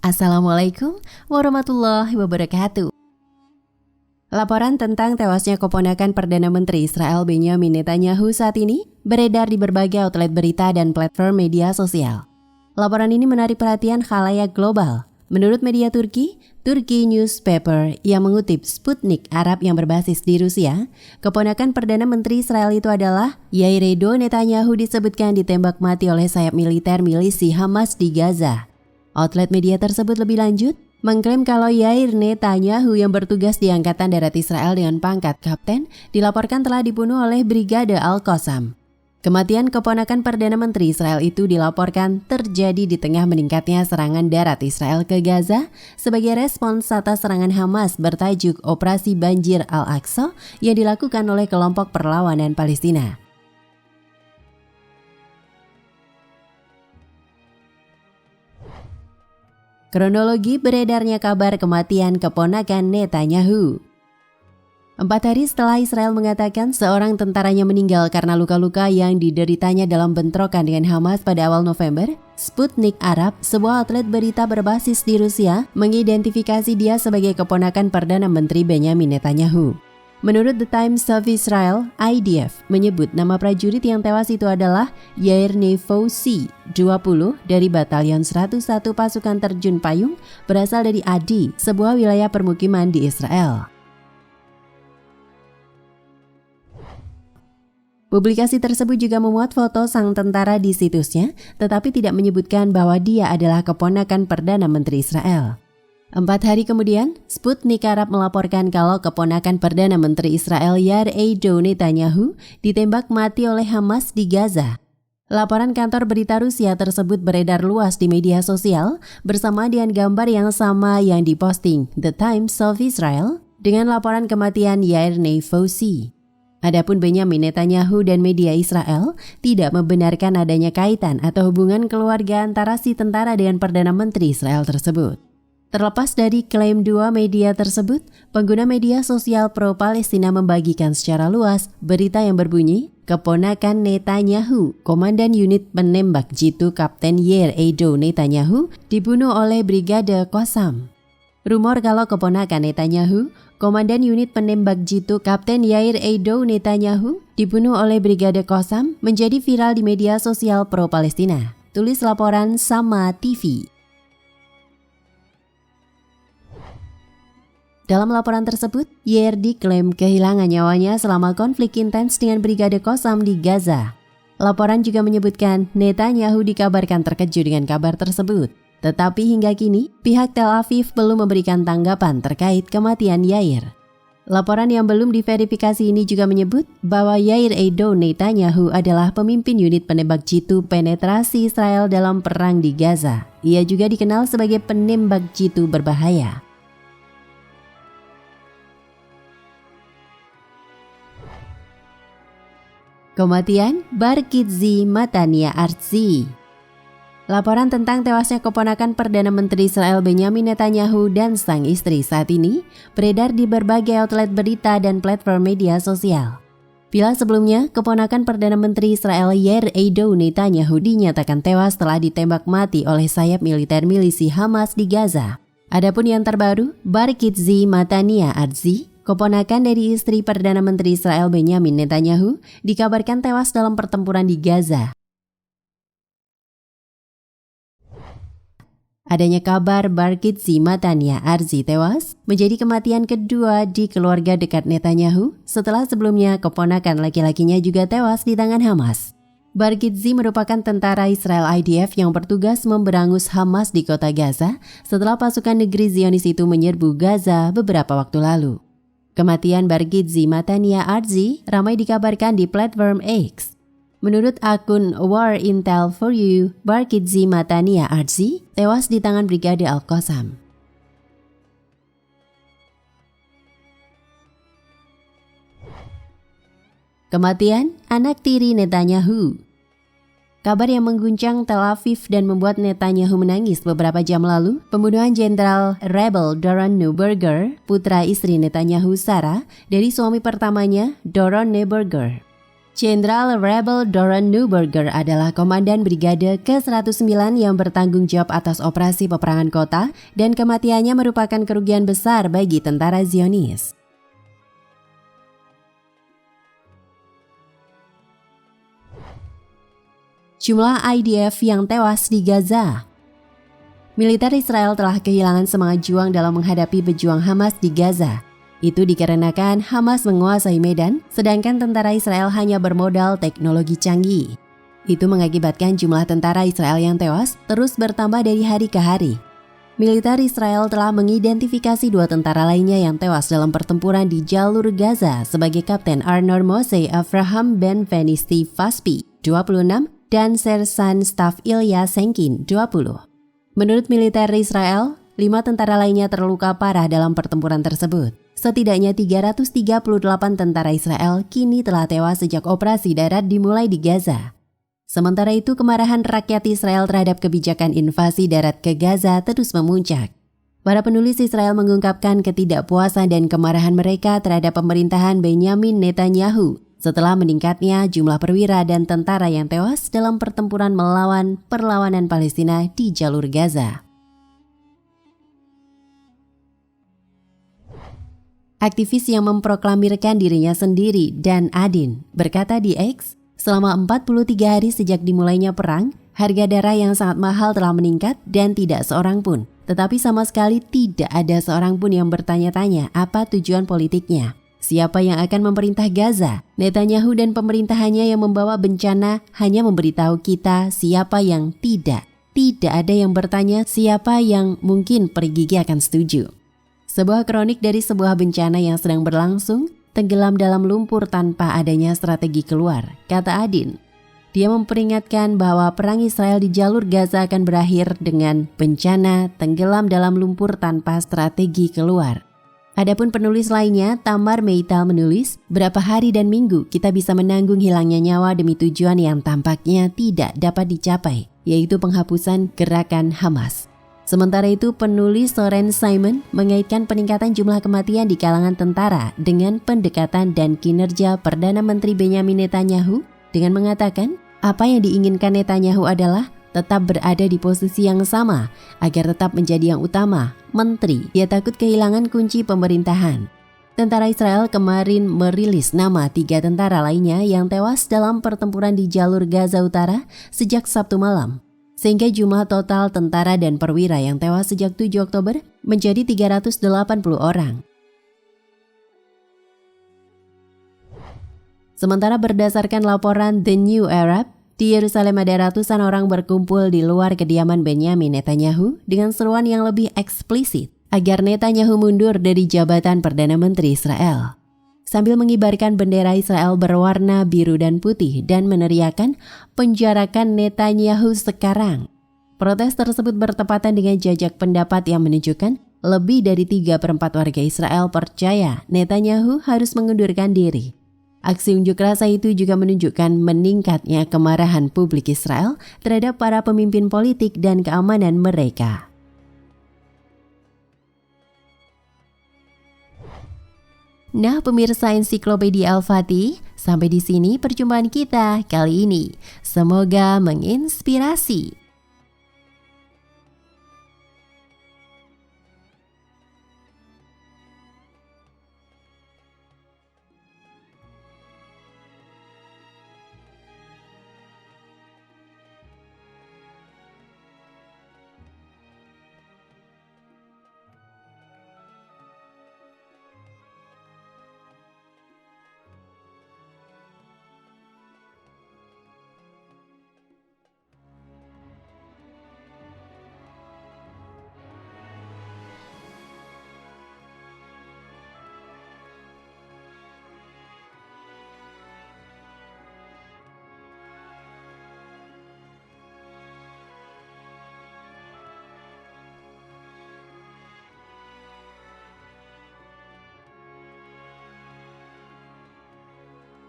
Assalamualaikum warahmatullahi wabarakatuh. Laporan tentang tewasnya keponakan Perdana Menteri Israel Benyamin Netanyahu saat ini beredar di berbagai outlet berita dan platform media sosial. Laporan ini menarik perhatian khalayak global. Menurut media Turki Newspaper yang mengutip Sputnik Arab yang berbasis di Rusia, keponakan Perdana Menteri Israel itu adalah Yair Netanyahu disebutkan ditembak mati oleh sayap militer milisi Hamas di Gaza. Outlet media tersebut lebih lanjut mengklaim kalau Yair Netanyahu yang bertugas di Angkatan Darat Israel dengan pangkat kapten dilaporkan telah dibunuh oleh Brigade Al-Qassam. Kematian keponakan Perdana Menteri Israel itu dilaporkan terjadi di tengah meningkatnya serangan darat Israel ke Gaza sebagai respons atas serangan Hamas bertajuk Operasi Banjir Al-Aqsa yang dilakukan oleh kelompok perlawanan Palestina. Kronologi beredarnya kabar kematian keponakan Netanyahu. 4 hari setelah Israel mengatakan seorang tentaranya meninggal karena luka-luka yang dideritanya dalam bentrokan dengan Hamas pada awal November, Sputnik Arab, sebuah outlet berita berbasis di Rusia, mengidentifikasi dia sebagai keponakan Perdana Menteri Benyamin Netanyahu. Menurut The Times of Israel, IDF menyebut nama prajurit yang tewas itu adalah Yair Nefosi, 20 dari Batalion 101 Pasukan Terjun Payung berasal dari Adi, sebuah wilayah permukiman di Israel. Publikasi tersebut juga memuat foto sang tentara di situsnya, tetapi tidak menyebutkan bahwa dia adalah keponakan Perdana Menteri Israel. 4 hari kemudian, Sputnik Arab melaporkan kalau keponakan Perdana Menteri Israel Yair Netanyahu ditembak mati oleh Hamas di Gaza. Laporan kantor berita Rusia tersebut beredar luas di media sosial bersama dengan gambar yang sama yang diposting The Times of Israel dengan laporan kematian Yair Nefosi. Adapun Benyamin Netanyahu dan media Israel tidak membenarkan adanya kaitan atau hubungan keluarga antara si tentara dengan Perdana Menteri Israel tersebut. Terlepas dari klaim dua media tersebut, pengguna media sosial pro-Palestina membagikan secara luas berita yang berbunyi, keponakan Netanyahu, Komandan Unit Penembak Jitu Kapten Yair Netanyahu, dibunuh oleh Brigade Qassam. Rumor kalau keponakan Netanyahu, Komandan Unit Penembak Jitu Kapten Yair Netanyahu, dibunuh oleh Brigade Qassam menjadi viral di media sosial pro-Palestina. Tulis laporan Sama TV. Dalam laporan tersebut, Yair diklaim kehilangan nyawanya selama konflik intens dengan Brigade Qassam di Gaza. Laporan juga menyebutkan Netanyahu dikabarkan terkejut dengan kabar tersebut. Tetapi hingga kini, pihak Tel Aviv belum memberikan tanggapan terkait kematian Yair. Laporan yang belum diverifikasi ini juga menyebut bahwa Yair Netanyahu adalah pemimpin unit penembak jitu penetrasi Israel dalam perang di Gaza. Ia juga dikenal sebagai penembak jitu berbahaya. Kematian Barkitzi Matania Artzi. Laporan tentang tewasnya keponakan Perdana Menteri Israel Benyamin Netanyahu dan sang istri saat ini beredar di berbagai outlet berita dan platform media sosial. Bila sebelumnya, keponakan Perdana Menteri Israel Yair Netanyahu dinyatakan tewas setelah ditembak mati oleh sayap militer milisi Hamas di Gaza. Adapun yang terbaru, Barkitzi Matania Artzi, keponakan dari istri Perdana Menteri Israel Benyamin Netanyahu, dikabarkan tewas dalam pertempuran di Gaza. Adanya kabar Barkitzi Matania Artzi tewas menjadi kematian kedua di keluarga dekat Netanyahu setelah sebelumnya keponakan laki-lakinya juga tewas di tangan Hamas. Barkitzi merupakan tentara Israel IDF yang bertugas memberangus Hamas di kota Gaza setelah pasukan negeri Zionis itu menyerbu Gaza beberapa waktu lalu. Kematian Barkitzi Matania Artzi ramai dikabarkan di platform X. Menurut akun War Intel for You, Barkitzi Matania Artzi tewas di tangan Brigade Al-Qassam. Kematian anak tiri Netanyahu. Kabar yang mengguncang Tel Aviv dan membuat Netanyahu menangis beberapa jam lalu, pembunuhan Jenderal Rebel Doron Neuberger, putra istri Netanyahu Sarah, dari suami pertamanya, Doron Neuberger. Jenderal Rebel Doron Neuberger adalah komandan brigade ke-109 yang bertanggung jawab atas operasi peperangan kota dan kematiannya merupakan kerugian besar bagi tentara Zionis. Jumlah IDF yang tewas di Gaza. Militer Israel telah kehilangan semangat juang dalam menghadapi pejuang Hamas di Gaza. Itu dikarenakan Hamas menguasai medan, sedangkan tentara Israel hanya bermodal teknologi canggih. Itu mengakibatkan jumlah tentara Israel yang tewas terus bertambah dari hari ke hari. Militer Israel telah mengidentifikasi 2 tentara lainnya yang tewas dalam pertempuran di jalur Gaza sebagai Kapten Arnor Moshe Avraham Ben Venisti Faspi, 26, dan Sersan Staff Ilya Senkin, 20. Menurut militer Israel, 5 tentara lainnya terluka parah dalam pertempuran tersebut. Setidaknya 338 tentara Israel kini telah tewas sejak operasi darat dimulai di Gaza. Sementara itu, kemarahan rakyat Israel terhadap kebijakan invasi darat ke Gaza terus memuncak. Para penulis Israel mengungkapkan ketidakpuasan dan kemarahan mereka terhadap pemerintahan Benyamin Netanyahu setelah meningkatnya jumlah perwira dan tentara yang tewas dalam pertempuran melawan perlawanan Palestina di jalur Gaza. Aktivis yang memproklamirkan dirinya sendiri Dan Adin berkata di X, selama 43 hari sejak dimulainya perang, harga darah yang sangat mahal telah meningkat dan tidak seorang pun, tetapi sama sekali tidak ada seorang pun yang bertanya-tanya apa tujuan politiknya. Siapa yang akan memerintah Gaza? Netanyahu dan pemerintahannya yang membawa bencana hanya memberitahu kita siapa yang tidak. Tidak ada yang bertanya siapa yang mungkin pergi akan setuju. Sebuah kronik dari sebuah bencana yang sedang berlangsung, tenggelam dalam lumpur tanpa adanya strategi keluar, kata Adin. Dia memperingatkan bahwa perang Israel di jalur Gaza akan berakhir dengan bencana tenggelam dalam lumpur tanpa strategi keluar. Adapun penulis lainnya, Tamar Meital menulis, berapa hari dan minggu kita bisa menanggung hilangnya nyawa demi tujuan yang tampaknya tidak dapat dicapai, yaitu penghapusan gerakan Hamas. Sementara itu, penulis Soren Simon mengaitkan peningkatan jumlah kematian di kalangan tentara dengan pendekatan dan kinerja Perdana Menteri Benyamin Netanyahu dengan mengatakan apa yang diinginkan Netanyahu adalah tetap berada di posisi yang sama agar tetap menjadi yang utama, menteri. Dia takut kehilangan kunci pemerintahan. Tentara Israel kemarin merilis nama 3 tentara lainnya yang tewas dalam pertempuran di jalur Gaza Utara sejak Sabtu malam. Sehingga jumlah total tentara dan perwira yang tewas sejak 7 Oktober menjadi 380 orang. Sementara berdasarkan laporan The New Arab, di Yerusalem ada ratusan orang berkumpul di luar kediaman Benyamin Netanyahu dengan seruan yang lebih eksplisit agar Netanyahu mundur dari jabatan Perdana Menteri Israel. Sambil mengibarkan bendera Israel berwarna biru dan putih dan meneriakan penjarakan Netanyahu sekarang. Protes tersebut bertepatan dengan jajak pendapat yang menunjukkan lebih dari 3/4 warga Israel percaya Netanyahu harus mengundurkan diri. Aksi unjuk rasa itu juga menunjukkan meningkatnya kemarahan publik Israel terhadap para pemimpin politik dan keamanan mereka. Nah, pemirsa Ensiklopedia Al-Fatih, sampai di sini perjumpaan kita kali ini. Semoga menginspirasi.